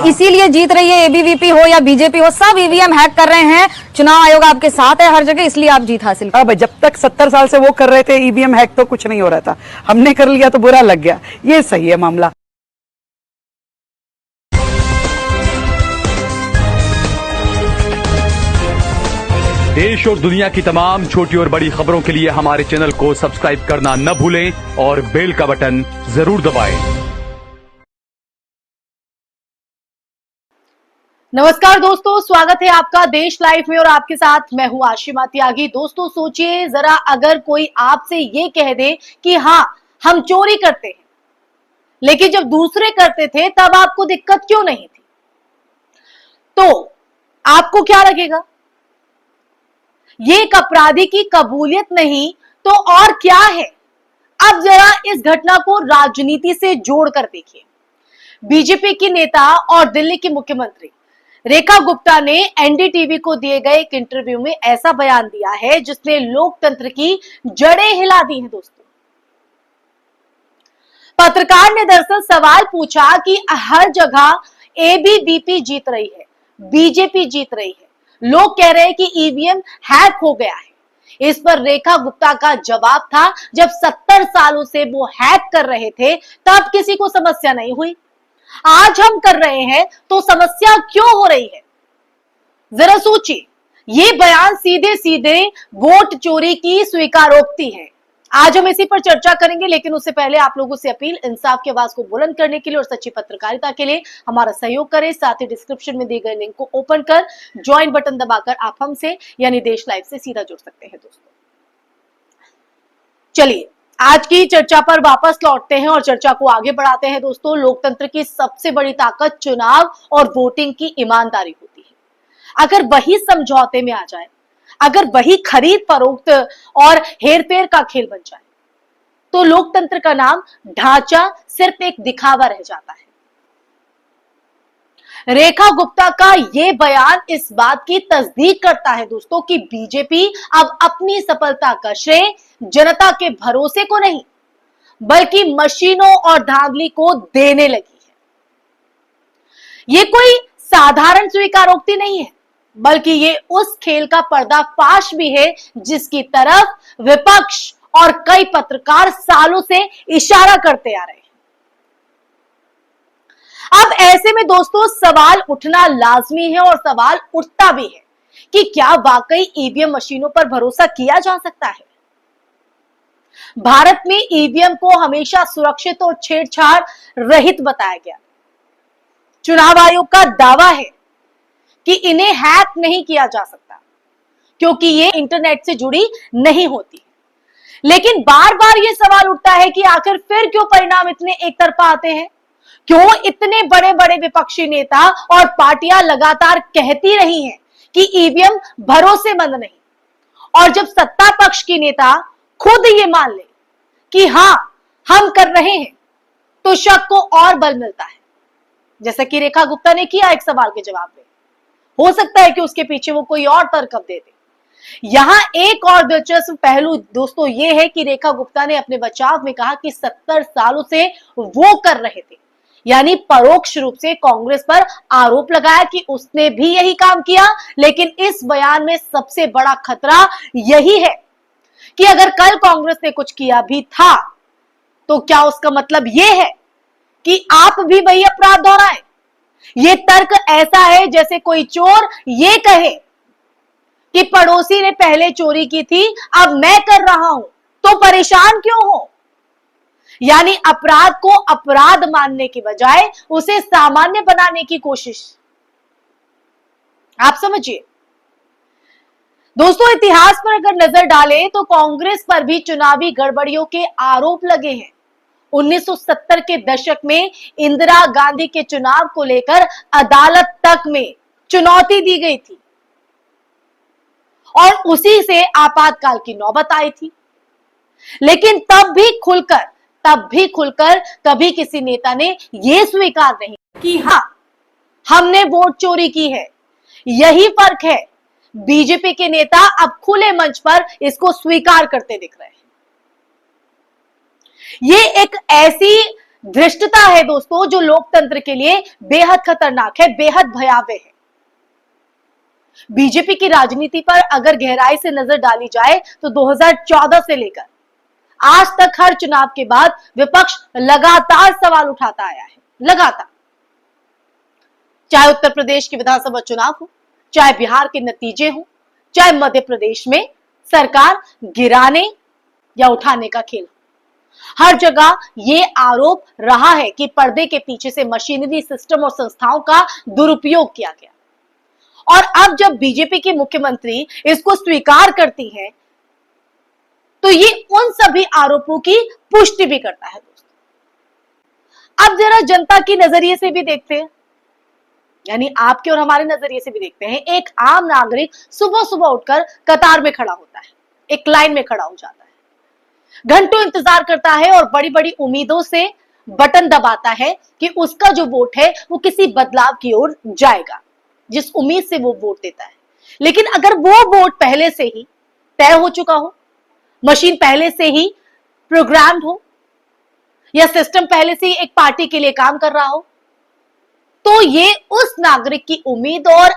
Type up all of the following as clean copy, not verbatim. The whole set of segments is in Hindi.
इसीलिए जीत रही है। एबीवीपी हो या बीजेपी हो, सब ईवीएम हैक कर रहे हैं। चुनाव आयोग आपके साथ है हर जगह, इसलिए आप जीत हासिल कर। अब जब तक 70 साल से वो कर रहे थे ईवीएम हैक तो कुछ नहीं हो रहा था, हमने कर लिया तो बुरा लग गया। ये सही है मामला। देश और दुनिया की तमाम छोटी और बड़ी खबरों के लिए हमारे चैनल को सब्सक्राइब करना न भूलें और बेल का बटन जरूर दबाएं। नमस्कार दोस्तों, स्वागत है आपका देश लाइव में और आपके साथ मैं हूं आशिमा त्यागी। दोस्तों सोचिए जरा, अगर कोई आपसे ये कह दे कि हाँ हम चोरी करते हैं, लेकिन जब दूसरे करते थे तब आपको दिक्कत क्यों नहीं थी, तो आपको क्या लगेगा? ये एक अपराधी की कबूलियत नहीं तो और क्या है? अब जरा इस घटना को राजनीति से जोड़कर देखिए। बीजेपी की नेता और दिल्ली की मुख्यमंत्री रेखा गुप्ता ने एनडीटीवी को दिए गए एक इंटरव्यू में ऐसा बयान दिया है जिसने लोकतंत्र की जड़ें हिला दी हैं। दोस्तों, पत्रकार ने दरअसल सवाल पूछा कि हर जगह एबीवीपी जीत रही है, बीजेपी जीत रही है, लोग कह रहे हैं कि ईवीएम हैक हो गया है। इस पर रेखा गुप्ता का जवाब था, जब 70 सालों से वो हैक कर रहे थे तब किसी को समस्या नहीं हुई, आज हम कर रहे हैं तो समस्या क्यों हो रही है? जरा सोचिए, ये बयान सीधे सीधे वोट चोरी की स्वीकारोक्ति है। आज हम इसी पर चर्चा करेंगे, लेकिन उससे पहले आप लोगों से अपील, इंसाफ की आवाज को बुलंद करने के लिए और सच्ची पत्रकारिता के लिए हमारा सहयोग करें। साथ ही डिस्क्रिप्शन में दिए गए लिंक को ओपन कर ज्वाइन बटन दबाकर आप हमसे यानी देश लाइव से सीधा जुड़ सकते हैं। दोस्तों चलिए आज की चर्चा पर वापस लौटते हैं और चर्चा को आगे बढ़ाते हैं। दोस्तों, लोकतंत्र की सबसे बड़ी ताकत चुनाव और वोटिंग की ईमानदारी होती है। अगर वही समझौते में आ जाए, अगर वही खरीद फरोख्त और हेरफेर का खेल बन जाए, तो लोकतंत्र का नाम ढांचा सिर्फ एक दिखावा रह जाता है। रेखा गुप्ता का यह बयान इस बात की तस्दीक करता है दोस्तों कि बीजेपी अब अपनी सफलता का श्रेय जनता के भरोसे को नहीं, बल्कि मशीनों और धांधली को देने लगी है। यह कोई साधारण स्वीकारोक्ति नहीं है, बल्कि ये उस खेल का पर्दाफाश भी है जिसकी तरफ विपक्ष और कई पत्रकार सालों से इशारा करते आ रहे हैं। अब ऐसे में दोस्तों सवाल उठना लाजमी है और सवाल उठता भी है कि क्या वाकई ईवीएम मशीनों पर भरोसा किया जा सकता है? भारत में ईवीएम को हमेशा सुरक्षित और छेड़छाड़ रहित बताया गया। चुनाव आयोग का दावा है कि इन्हें हैक नहीं किया जा सकता क्योंकि ये इंटरनेट से जुड़ी नहीं होती। लेकिन बार बार ये सवाल उठता है कि आखिर फिर क्यों परिणाम इतने एक तरफा आते हैं? क्यों इतने बड़े बड़े विपक्षी नेता और पार्टियां लगातार कहती रही हैं कि ईवीएम भरोसेमंद नहीं, और जब सत्ता पक्ष की नेता खुद ये मान ले कि हां हम कर रहे हैं, तो शक को और बल मिलता है, जैसा कि रेखा गुप्ता ने किया एक सवाल के जवाब में। हो सकता है कि उसके पीछे वो कोई और तर्क दे दे। यहां एक और दिलचस्प पहलू दोस्तों ये है कि रेखा गुप्ता ने अपने बचाव में कहा कि 70 सालों से वो कर रहे थे, यानी परोक्ष रूप से कांग्रेस पर आरोप लगाया कि उसने भी यही काम किया। लेकिन इस बयान में सबसे बड़ा खतरा यही है कि अगर कल कांग्रेस ने कुछ किया भी था, तो क्या उसका मतलब यह है कि आप भी वही अपराध दोहराएं? ये तर्क ऐसा है जैसे कोई चोर ये कहे कि पड़ोसी ने पहले चोरी की थी, अब मैं कर रहा हूं, तो परेशान क्यों हो? यानी अपराध को अपराध मानने की बजाय उसे सामान्य बनाने की कोशिश। आप समझिए दोस्तों, इतिहास पर अगर नजर डालें तो कांग्रेस पर भी चुनावी गड़बड़ियों के आरोप लगे हैं। 1970 के दशक में इंदिरा गांधी के चुनाव को लेकर अदालत तक में चुनौती दी गई थी और उसी से आपातकाल की नौबत आई थी। लेकिन तब भी खुलकर कभी किसी नेता ने यह स्वीकार नहीं कि हां हमने वोट चोरी की है। यही फर्क है, बीजेपी के नेता अब खुले मंच पर इसको स्वीकार करते दिख रहे हैं। ये एक ऐसी धृष्टता है दोस्तों, जो लोकतंत्र के लिए बेहद खतरनाक है, बेहद भयावह है। बीजेपी की राजनीति पर अगर गहराई से नजर डाली जाए तो 2014 से लेकर आज तक हर चुनाव के बाद विपक्ष लगातार सवाल उठाता आया है, लगातार। चाहे उत्तर प्रदेश के विधानसभा चुनाव हो, चाहे बिहार के नतीजे हो, चाहे मध्य प्रदेश में सरकार गिराने या उठाने का खेल, हर जगह ये आरोप रहा है कि पर्दे के पीछे से मशीनरी, सिस्टम और संस्थाओं का दुरुपयोग किया गया। और अब जब बीजेपी की मुख्यमंत्री इसको स्वीकार करती है तो ये उन सभी आरोपों की पुष्टि भी करता है दोस्तों। अब जरा जनता के नजरिए से भी देखते हैं, यानी आपके और हमारे नजरिए से भी देखते हैं। एक आम नागरिक सुबह सुबह उठकर कतार में खड़ा होता है, एक लाइन में खड़ा हो जाता है, घंटों इंतजार करता है और बड़ी बड़ी उम्मीदों से बटन दबाता है कि उसका जो वोट है वो किसी बदलाव की ओर जाएगा, जिस उम्मीद से वो वोट देता है। लेकिन अगर वो वोट पहले से ही तय हो चुका हो, मशीन पहले से ही प्रोग्राम्ड हो, या सिस्टम पहले से ही एक पार्टी के लिए काम कर रहा हो, तो ये उस नागरिक की उम्मीद और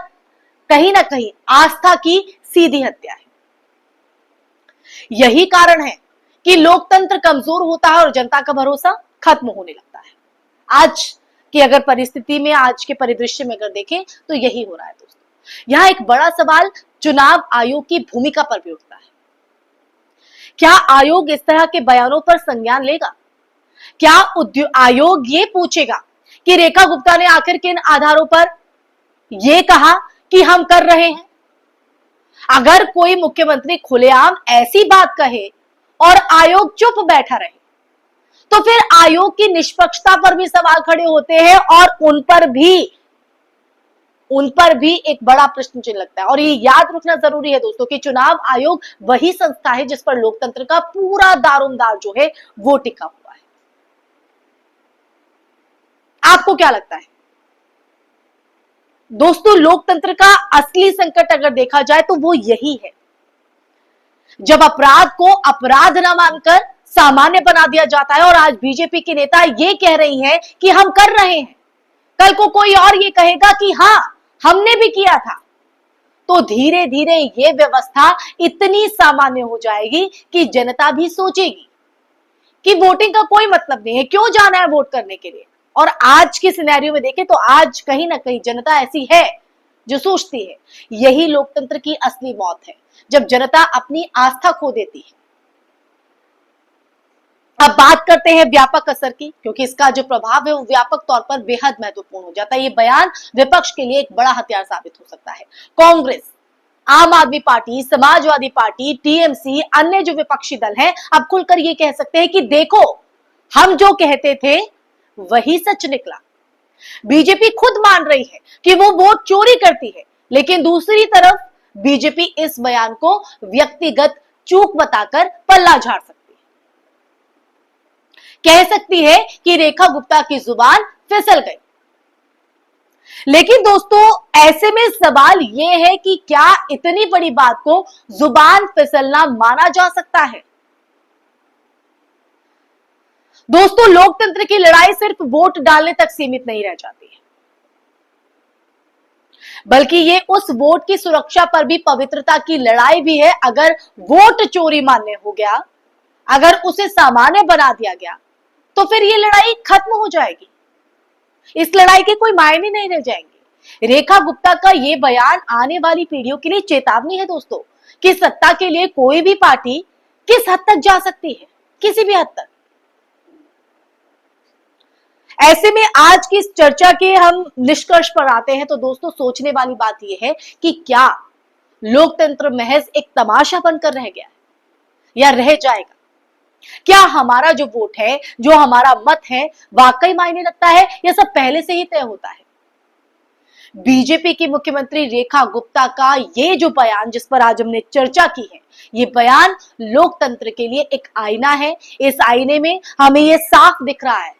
कहीं ना कहीं आस्था की सीधी हत्या है। यही कारण है कि लोकतंत्र कमजोर होता है और जनता का भरोसा खत्म होने लगता है। आज की अगर परिस्थिति में, आज के परिदृश्य में अगर देखें तो यही हो रहा है दोस्तों। यहां एक बड़ा सवाल चुनाव आयोग की भूमिका पर भी उठता है। क्या आयोग इस तरह के बयानों पर संज्ञान लेगा? क्या आयोग ये पूछेगा कि रेखा गुप्ता ने आखिर किन आधारों पर यह कहा कि हम कर रहे हैं? अगर कोई मुख्यमंत्री खुलेआम ऐसी बात कहे और आयोग चुप बैठा रहे तो फिर आयोग की निष्पक्षता पर भी सवाल खड़े होते हैं और उन पर भी एक बड़ा प्रश्न चिन्ह लगता है। और ये याद रखना जरूरी है दोस्तों कि चुनाव आयोग वही संस्था है जिस पर लोकतंत्र का पूरा दारोमदार जो है वो टिका हुआ है। आपको क्या लगता है दोस्तों? लोकतंत्र का असली संकट अगर देखा जाए तो वो यही है, जब अपराध को अपराध न मानकर सामान्य बना दिया जाता है। और आज बीजेपी के नेता ये कह रही हैं कि हम कर रहे हैं, कल को कोई और ये कहेगा कि हाँ हमने भी किया था, तो धीरे धीरे ये व्यवस्था इतनी सामान्य हो जाएगी कि जनता भी सोचेगी कि वोटिंग का कोई मतलब नहीं है, क्यों जाना है वोट करने के लिए। और आज की सिनेरियो में देखें तो आज कहीं ना कहीं जनता ऐसी है जो सोचती है। यही लोकतंत्र की असली मौत है, जब जनता अपनी आस्था खो देती है। अब बात करते हैं व्यापक असर की, क्योंकि इसका जो प्रभाव है वो व्यापक तौर पर बेहद महत्वपूर्ण हो जाता है। ये बयान विपक्ष के लिए एक बड़ा हथियार साबित हो सकता है। कांग्रेस, आम आदमी पार्टी, समाजवादी पार्टी, टीएमसी, अन्य जो विपक्षी दल हैं, अब खुलकर ये कह सकते हैं कि देखो हम जो कहते थे वही सच निकला। बीजेपी खुद मान रही है कि वो वोट चोरी करती है, लेकिन दूसरी तरफ बीजेपी इस बयान को व्यक्तिगत चूक बताकर पल्ला झाड़ सकती है। कह सकती है कि रेखा गुप्ता की जुबान फिसल गई। लेकिन दोस्तों ऐसे में सवाल यह है कि क्या इतनी बड़ी बात को जुबान फिसलना माना जा सकता है? दोस्तों लोकतंत्र की लड़ाई सिर्फ वोट डालने तक सीमित नहीं रह जाती है, बल्कि ये उस वोट की सुरक्षा पर भी पवित्रता की लड़ाई भी है। अगर वोट चोरी मान्य हो गया, अगर उसे सामान्य बना दिया गया, तो फिर ये लड़ाई खत्म हो जाएगी। इस लड़ाई के कोई मायने नहीं रह जाएंगे। रेखा गुप्ता का ये बयान आने वाली पीढ़ियों के लिए चेतावनी है दोस्तों, कि सत्ता के लिए कोई भी पार्टी किस हद तक जा सकती है, किसी भी हद तक। ऐसे में आज की इस चर्चा के हम निष्कर्ष पर आते हैं तो दोस्तों सोचने वाली बात यह है कि क्या लोकतंत्र महज एक तमाशा बनकर रह गया है या रह जाएगा? क्या हमारा जो वोट है, जो हमारा मत है, वाकई मायने रखता है या सब पहले से ही तय होता है? बीजेपी की मुख्यमंत्री रेखा गुप्ता का ये जो बयान, जिस पर आज हमने चर्चा की है, ये बयान लोकतंत्र के लिए एक आईना है। इस आईने में हमें ये साफ दिख रहा है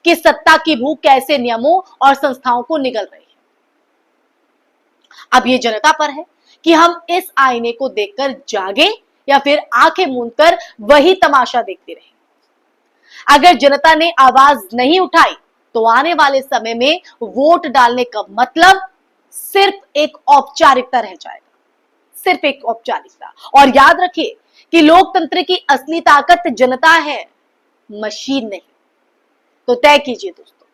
कि सत्ता की भूख कैसे नियमों और संस्थाओं को निगल रही है। अब ये जनता पर है कि हम इस आईने को देखकर जागे या फिर आंखें मूंदकर वही तमाशा देखते रहे। अगर जनता ने आवाज नहीं उठाई तो आने वाले समय में वोट डालने का मतलब सिर्फ एक औपचारिकता रह जाएगा, सिर्फ एक औपचारिकता। और याद रखिए कि लोकतंत्र की असली ताकत जनता है, मशीन नहीं। तो तय कीजिए दोस्तों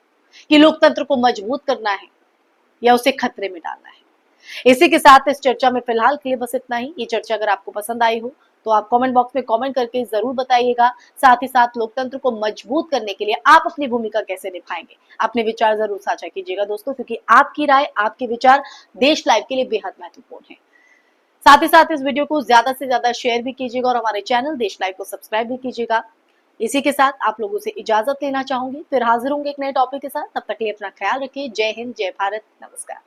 कि लोकतंत्र को मजबूत करना है या उसे खतरे में डालना है। इसी के साथ इस चर्चा में फिलहाल के लिए बस इतना ही। ये चर्चा अगर आपको पसंद आई हो तो आप कमेंट बॉक्स में कमेंट करके जरूर बताइएगा। साथ ही साथ लोकतंत्र को मजबूत करने के लिए आप अपनी भूमिका कैसे निभाएंगे, अपने विचार जरूर साझा कीजिएगा दोस्तों, क्योंकि आपकी राय, आपके विचार देश लाइव के लिए बेहद महत्वपूर्ण है। साथ ही साथ इस वीडियो को ज्यादा से ज्यादा शेयर भी कीजिएगा और हमारे चैनल देश लाइव को सब्सक्राइब भी कीजिएगा। इसी के साथ आप लोगों से इजाजत लेना चाहूंगी, फिर हाजिर होंगे एक नए टॉपिक के साथ। तब तक के लिए अपना ख्याल रखिए। जय हिंद, जय भारत, नमस्कार।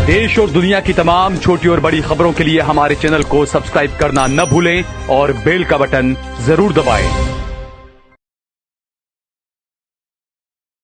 देश और दुनिया की तमाम छोटी और बड़ी खबरों के लिए हमारे चैनल को सब्सक्राइब करना न भूलें और बेल का बटन जरूर दबाएं।